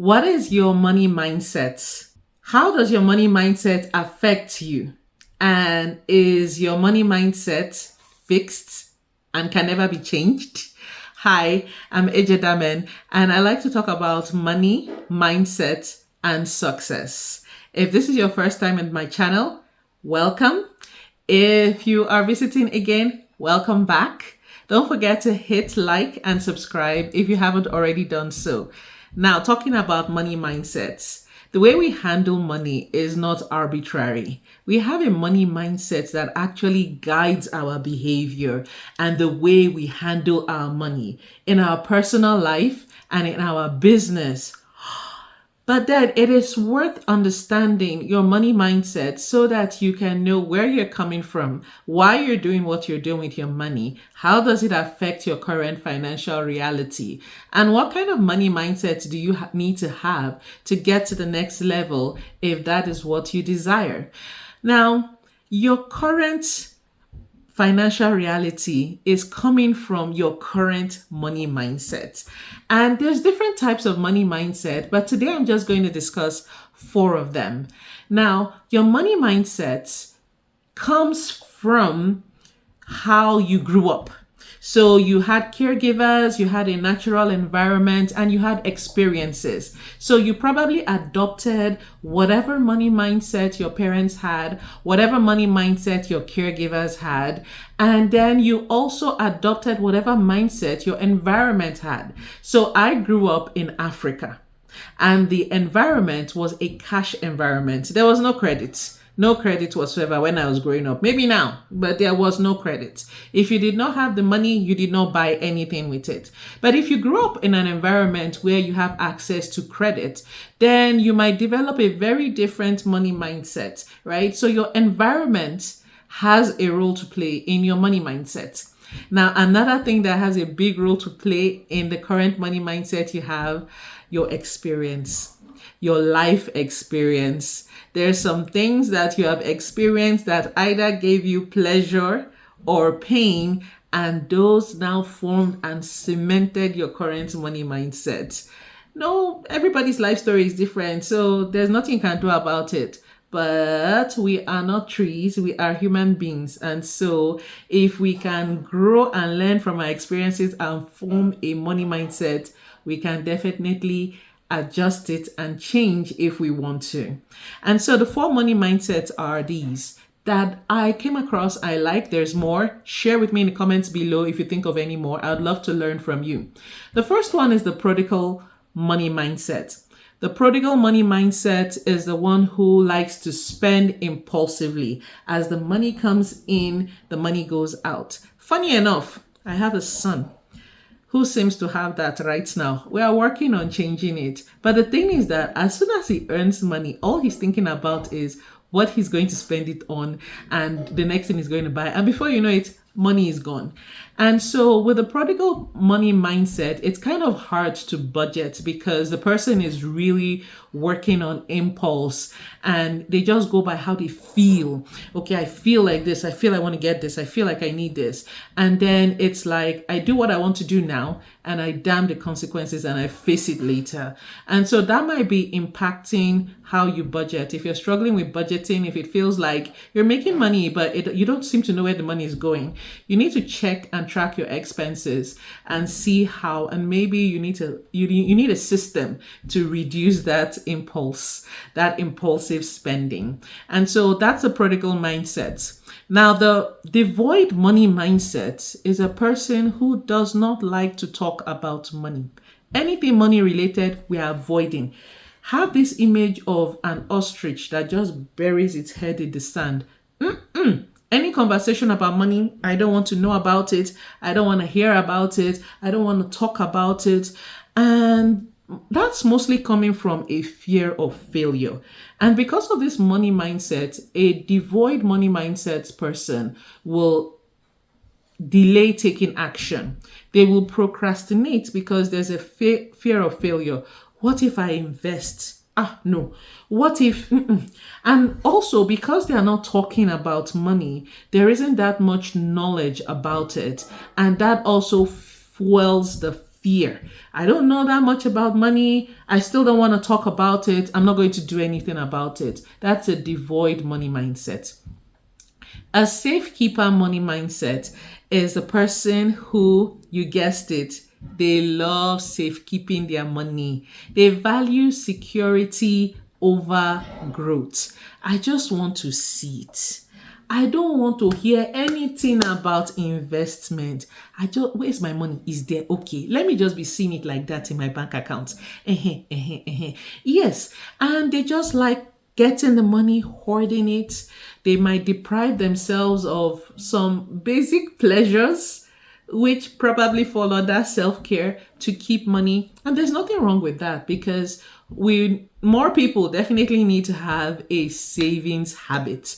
What is your money mindset? How does your money mindset affect you? And is your money mindset fixed and can never be changed? Hi, I'm Ejadamen, and I like to talk about money, mindset, and success. If this is your first time in my channel, welcome. If you are visiting again, welcome back. Don't forget to hit like and subscribe if you haven't already done so. Now, talking about money mindsets, the way we handle money is not arbitrary. We have a money mindset that actually guides our behavior and the way we handle our money in our personal life and in our business. But then it is worth understanding your money mindset so that you can know where you're coming from, why you're doing what you're doing with your money, how does it affect your current financial reality, and what kind of money mindset do you need to have to get to the next level if that is what you desire. Now, your current financial reality is coming from your current money mindset. And there's different types of money mindset, but today I'm just going to discuss 4 of them. Now, your money mindset comes from how you grew up. So you had caregivers, you had a natural environment, and you had experiences. So you probably adopted whatever money mindset your parents had, whatever money mindset your caregivers had, and then you also adopted whatever mindset your environment had. So I grew up in Africa, and the environment was a cash environment. There was no credit. No credit whatsoever when I was growing up. Maybe now, but there was no credit. If you did not have the money, you did not buy anything with it. But if you grew up in an environment where you have access to credit, then you might develop a very different money mindset, right? So your environment has a role to play in your money mindset. Now, another thing that has a big role to play in the current money mindset you have, your experience, your life experience. There's some things that you have experienced that either gave you pleasure or pain, and those now formed and cemented your current money mindset. No, everybody's life story is different, so there's nothing you can do about it. But we are not trees, we are human beings. And so if we can grow and learn from our experiences and form a money mindset, we can definitely adjust it and change if we want to. And so the 4 money mindsets are these that I came across. I like. There's more. Share with me in the comments below if you think of any more. I'd love to learn from you. The first one is the prodigal money mindset. The prodigal money mindset is the one who likes to spend impulsively. As the money comes in, the money goes out. Funny enough, I have a son who seems to have that right now. We are working on changing it. But the thing is that as soon as he earns money, all he's thinking about is what he's going to spend it on and the next thing he's going to buy. And before you know it, money is gone. And so with the prodigal money mindset, it's kind of hard to budget because the person is really working on impulse and they just go by how they feel. Okay, I feel like this. I feel I want to get this. I feel like I need this. And then it's like, I do what I want to do now and I damn the consequences and I face it later. And so that might be impacting how you budget. If you're struggling with budgeting, if it feels like you're making money, but you don't seem to know where the money is going, you need to check and track your expenses and see how, and maybe you need a system to reduce that impulsive spending. And so that's a prodigal mindset. Now, the devoid money mindset is a person who does not like to talk about money. Anything money related, we are avoiding. Have this image of an ostrich that just buries its head in the sand. Any conversation about money, I don't want to know about it. I don't want to hear about it. I don't want to talk about it. And that's mostly coming from a fear of failure. And because of this money mindset, a devoid money mindset person will delay taking action. They will procrastinate because there's a fear of failure. What if I invest? No. What if? And also because they are not talking about money, there isn't that much knowledge about it. And that also fuels the fear. I don't know that much about money. I still don't want to talk about it. I'm not going to do anything about it. That's a devoid money mindset. A safekeeper money mindset is a person who, you guessed it, they love safekeeping their money. They value security over growth. I just want to see it. I don't want to hear anything about investment. Where's my money? Is there? Okay, let me just be seeing it like that in my bank account. Yes, and they just like getting the money, hoarding it. They might deprive themselves of some basic pleasures, which probably fall under self-care, to keep money. And there's nothing wrong with that, because more people definitely need to have a savings habit.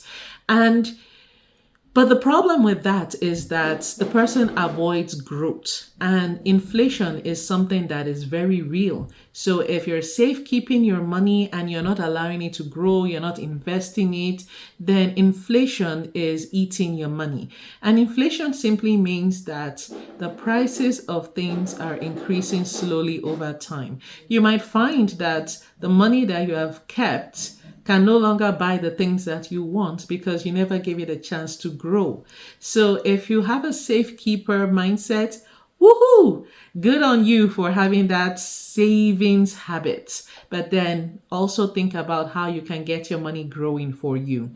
But the problem with that is that the person avoids growth, and inflation is something that is very real. So if you're safekeeping your money and you're not allowing it to grow, you're not investing it, then inflation is eating your money. And inflation simply means that the prices of things are increasing slowly over time. You might find that the money that you have kept can no longer buy the things that you want because you never gave it a chance to grow. So if you have a safekeeper mindset, woohoo, good on you for having that savings habit. But then also think about how you can get your money growing for you.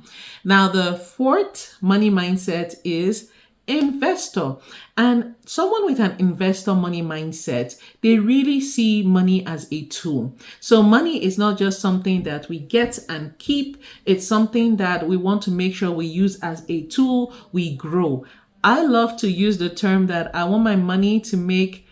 Now, the fourth money mindset is investor. And someone with an investor money mindset, they really see money as a tool. So money is not just something that we get and keep. It's something that we want to make sure we use as a tool. We grow. I love to use the term that I want my money to make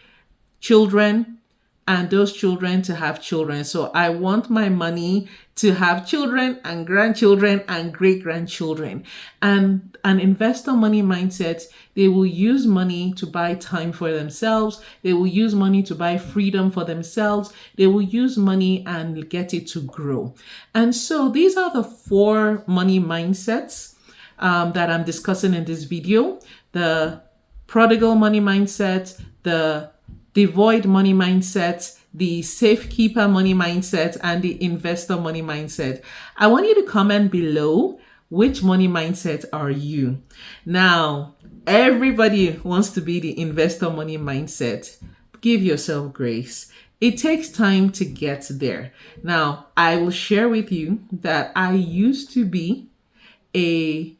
children and those children to have children. So I want my money to have children and grandchildren and great-grandchildren. And an investor money mindset, they will use money to buy time for themselves. They will use money to buy freedom for themselves. They will use money and get it to grow. And so these are the 4 money mindsets that I'm discussing in this video. The prodigal money mindset, the devoid money mindset, the safekeeper money mindset, and the investor money mindset. I want you to comment below, which money mindset are you? Now, everybody wants to be the investor money mindset. Give yourself grace. It takes time to get there. Now, I will share with you that I used to be a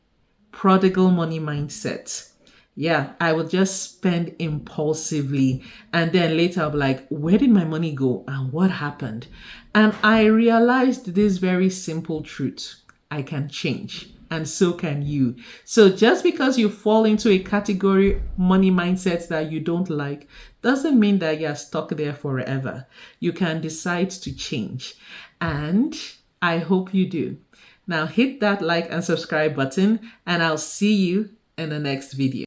prodigal money mindset. Yeah, I would just spend impulsively. And then later I'll be like, where did my money go and what happened? And I realized this very simple truth. I can change, and so can you. So just because you fall into a category money mindset that you don't like doesn't mean that you're stuck there forever. You can decide to change. And I hope you do. Now hit that like and subscribe button, and I'll see you in the next video.